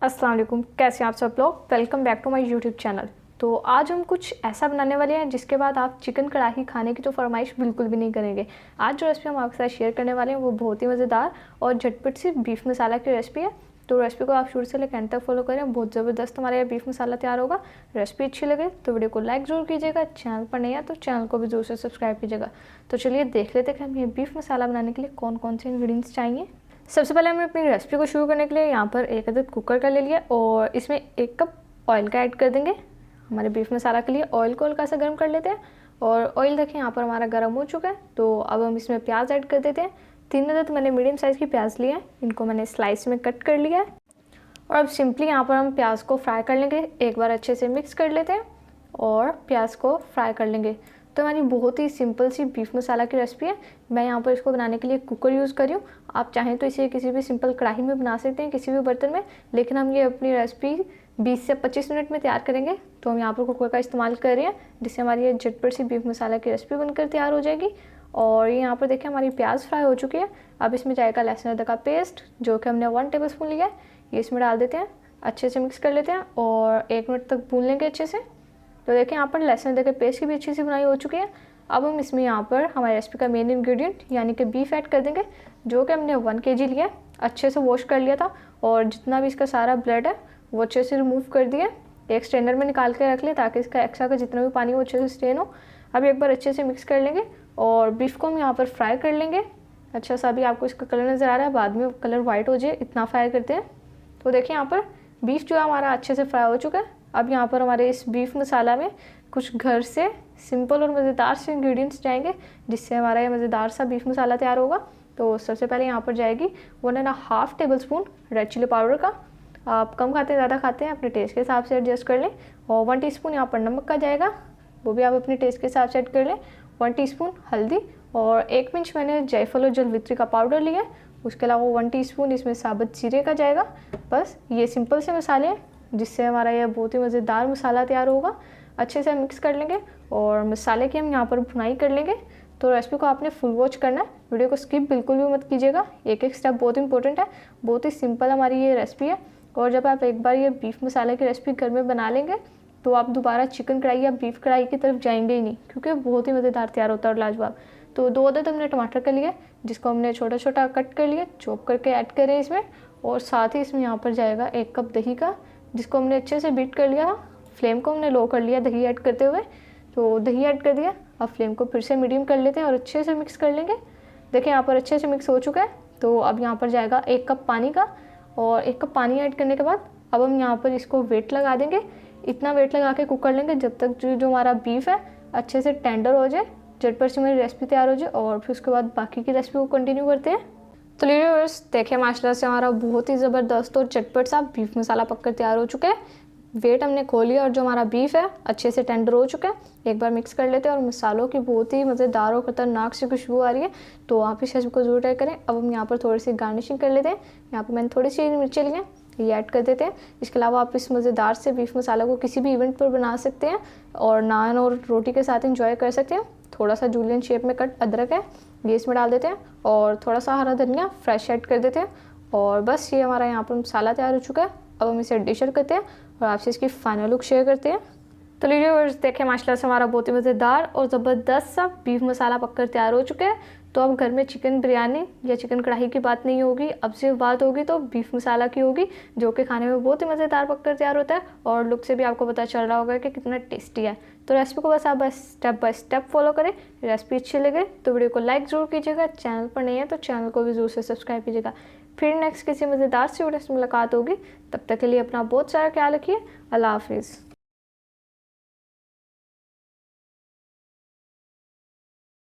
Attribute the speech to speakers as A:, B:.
A: अस्सलाम वालेकुम, कैसे हैं आप सब लोग। Welcome back to my YouTube channel. तो आज हम कुछ ऐसा बनाने वाले हैं जिसके बाद आप चिकन कढ़ाई खाने की तो फरमाइश बिल्कुल भी नहीं करेंगे। आज जो रेसिपी हम आपके साथ शेयर करने वाले हैं वो बहुत ही मज़ेदार और झटपट सी बीफ मसाला की रेसिपी है। तो रेसिपी को आप शुरू से लेकर एंड तक फॉलो करें, बहुत ज़बरदस्त हमारे यहाँ बीफ मसाला तैयार होगा। रेसिपी अच्छी लगे तो वीडियो को लाइक ज़रूर कीजिएगा, चैनल पर नहीं है तो चैनल को भी ज़रूर से सब्सक्राइब कीजिएगा। तो चलिए देख लेते हैं कि हमें बीफ मसाला बनाने के लिए कौन कौन से इंग्रेडिएंट्स चाहिए। सबसे पहले हमने अपनी रेसिपी को शुरू करने के लिए यहाँ पर एक अदद कुकर का ले लिया और इसमें 1 कप ऑयल का ऐड कर देंगे। हमारे बीफ मसाला के लिए ऑयल को हल्का सा गर्म कर लेते हैं और ऑयल देखें यहाँ पर हमारा गर्म हो चुका है। तो अब हम इसमें प्याज ऐड कर देते हैं। 3 अदद मैंने मीडियम साइज़ की प्याज लिए हैं, इनको मैंने स्लाइस में कट कर लिया है। और अब सिंपली यहाँ पर हम प्याज को फ्राई कर लेंगे। एक बार अच्छे से मिक्स कर लेते हैं और प्याज को फ्राई कर लेंगे। तो हमारी बहुत ही सिंपल सी बीफ मसाला की रेसिपी है। मैं यहाँ पर इसको बनाने के लिए कुकर यूज़ कर रही हूँ। आप चाहें तो इसे किसी भी सिंपल कढ़ाई में बना सकते हैं, किसी भी बर्तन में, लेकिन हम ये अपनी रेसिपी 20 से 25 मिनट में तैयार करेंगे। तो हम यहाँ पर कुकर का इस्तेमाल कर रहे हैं जिससे हमारी ये झटपट सी बीफ मसाला की रेसिपी बनकर तैयार हो जाएगी। और ये यहाँ पर देखिए हमारी प्याज फ्राई हो चुकी है। अब इसमें जाएगा लहसुन अदरक का पेस्ट जो कि हमने 1 टेबल स्पून लिया है, ये इसमें डाल देते हैं। अच्छे से मिक्स कर लेते हैं और 1 मिनट तक भून लेंगे अच्छे से। तो देखिए यहाँ पर लहसुन अदरक के पेस्ट की भी अच्छी सी बनाई हो चुकी है। अब हम इसमें यहाँ पर हमारी रेसिपी का मेन इंग्रेडिएंट यानी कि बीफ ऐड कर देंगे, जो कि हमने 1 kg लिया है। अच्छे से वॉश कर लिया था और जितना भी इसका सारा ब्लड है वो अच्छे से रिमूव कर दिया। एक स्ट्रेनर में निकाल के रख लें ताकि इसका एक्स्ट्रा का जितना भी पानी हो अच्छे से स्ट्रेन हो। अब एक बार अच्छे से मिक्स कर लेंगे और बीफ को हम यहाँ पर फ्राई कर लेंगे। अच्छा सा अभी आपको इसका कलर नज़र आ रहा है, बाद में कलर वाइट हो जाए इतना फ्राई करते हैं। तो देखिए यहाँ पर बीफ जो है हमारा अच्छे से फ्राई हो चुका है। अब यहाँ पर हमारे इस बीफ मसाला में कुछ घर से सिंपल और मज़ेदार से इंग्रेडिएंट्स जाएंगे जिससे हमारा ये मज़ेदार सा बीफ मसाला तैयार होगा। तो सबसे पहले यहाँ पर जाएगी 1.5 tablespoon red chilli powder का। आप कम खाते हैं ज़्यादा खाते हैं अपने टेस्ट के हिसाब से एडजस्ट कर लें। और 1 टीस्पून यहाँ पर नमक का जाएगा, वो भी आप अपने टेस्ट के हिसाब से ऐड कर लें। 1 टीस्पून हल्दी और 1 पिंच मैंने जायफल और जलवित्री का पाउडर लिया है। उसके अलावा 1 टीस्पून इसमें साबुत जीरे का जाएगा। बस ये सिंपल से मसाले हैं जिससे हमारा यह बहुत ही मज़ेदार मसाला तैयार होगा। अच्छे से मिक्स कर लेंगे और मसाले की हम यहाँ पर भुनाई कर लेंगे। तो रेसिपी को आपने फुल वॉच करना है, वीडियो को स्किप बिल्कुल भी मत कीजिएगा। एक एक स्टेप बहुत इंपॉर्टेंट है। बहुत ही सिंपल हमारी ये रेसिपी है और जब आप एक बार ये बीफ मसाले की रेसिपी घर में बना लेंगे तो आप दोबारा चिकन कढ़ाई या बीफ कढ़ाई की तरफ जाएंगे ही नहीं, क्योंकि बहुत ही मज़ेदार तैयार होता है और लाजवाब। तो 2 अदद हमने टमाटर का लिया जिसको हमने छोटा छोटा कट कर लिया, चॉप करके ऐड करें इसमें। और साथ ही इसमें यहाँ पर जाएगा 1 कप दही का जिसको हमने अच्छे से बीट कर लिया था। फ्लेम को हमने लो कर लिया दही ऐड करते हुए। तो दही ऐड कर दिया। अब फ्लेम को फिर से मीडियम कर लेते हैं और अच्छे से मिक्स कर लेंगे। देखिए यहाँ पर अच्छे से मिक्स हो चुका है। तो अब यहाँ पर जाएगा 1 कप पानी का और 1 कप पानी ऐड करने के बाद अब हम यहाँ पर इसको वेट लगा देंगे। इतना वेट लगा के कुक कर लेंगे जब तक जो हमारा बीफ है अच्छे से टेंडर हो जाए, झटपट से मेरी रेसिपी तैयार हो जाए। और फिर उसके बाद बाकी की रेसिपी को कंटिन्यू करते हैं। तो लीजिए व्यूअर्स, देखिए माशाल्लाह से हमारा बहुत ही ज़बरदस्त और चटपट सा बीफ मसाला पककर तैयार हो चुका है। वेट हमने खोल लिया और जो हमारा बीफ है अच्छे से टेंडर हो चुका है। एक बार मिक्स कर लेते हैं और मसालों की बहुत ही मज़ेदार और ख़तरनाक सी खुशबू आ रही है। तो आप इस रेसिपी को ज़रूर ट्राई करें। अब हम यहाँ पर थोड़ी सी गार्निशिंग कर लेते हैं। यहाँ पर मैंने थोड़ी सी मिर्चें ली हैं, ये ऐड कर देते हैं। इसके अलावा आप इस मज़ेदार से बीफ मसाला को किसी भी इवेंट पर बना सकते हैं और नान और रोटी के साथ इंजॉय कर सकते हैं। थोड़ा सा जूलियन शेप में कट अदरक है, ये इसमें डाल देते हैं और थोड़ा सा हरा धनिया फ्रेश ऐड कर देते हैं। और बस ये हमारा यहाँ पर मसाला तैयार हो चुका है। अब हम इसे डिशर करते हैं और आपसे इसकी फाइनल लुक शेयर करते हैं। तो लीजिए व्यूअर्स, देखें माशाल्लाह से हमारा बहुत ही मज़ेदार और ज़बरदस्त सा बीफ मसाला पककर तैयार हो चुका है। तो अब घर में चिकन बिरयानी या चिकन कढ़ाई की बात नहीं होगी, अब सिर्फ बात होगी तो बीफ मसाला की होगी, जो कि खाने में बहुत ही मज़ेदार पककर तैयार होता है और लुक से भी आपको पता चल रहा होगा कि कितना टेस्टी है। तो रेसिपी को बस आप स्टेप बाय स्टेप फॉलो करें। रेसिपी अच्छी लगे तो वीडियो को लाइक ज़रूर कीजिएगा, चैनल पर नहीं है तो चैनल को भी ज़रूर से सब्सक्राइब कीजिएगा। फिर नेक्स्ट किसी मज़ेदार से वीडियो से मुलाकात होगी, तब तक के लिए अपना बहुत सारा ख्याल रखिए। अल्लाह हाफिज़।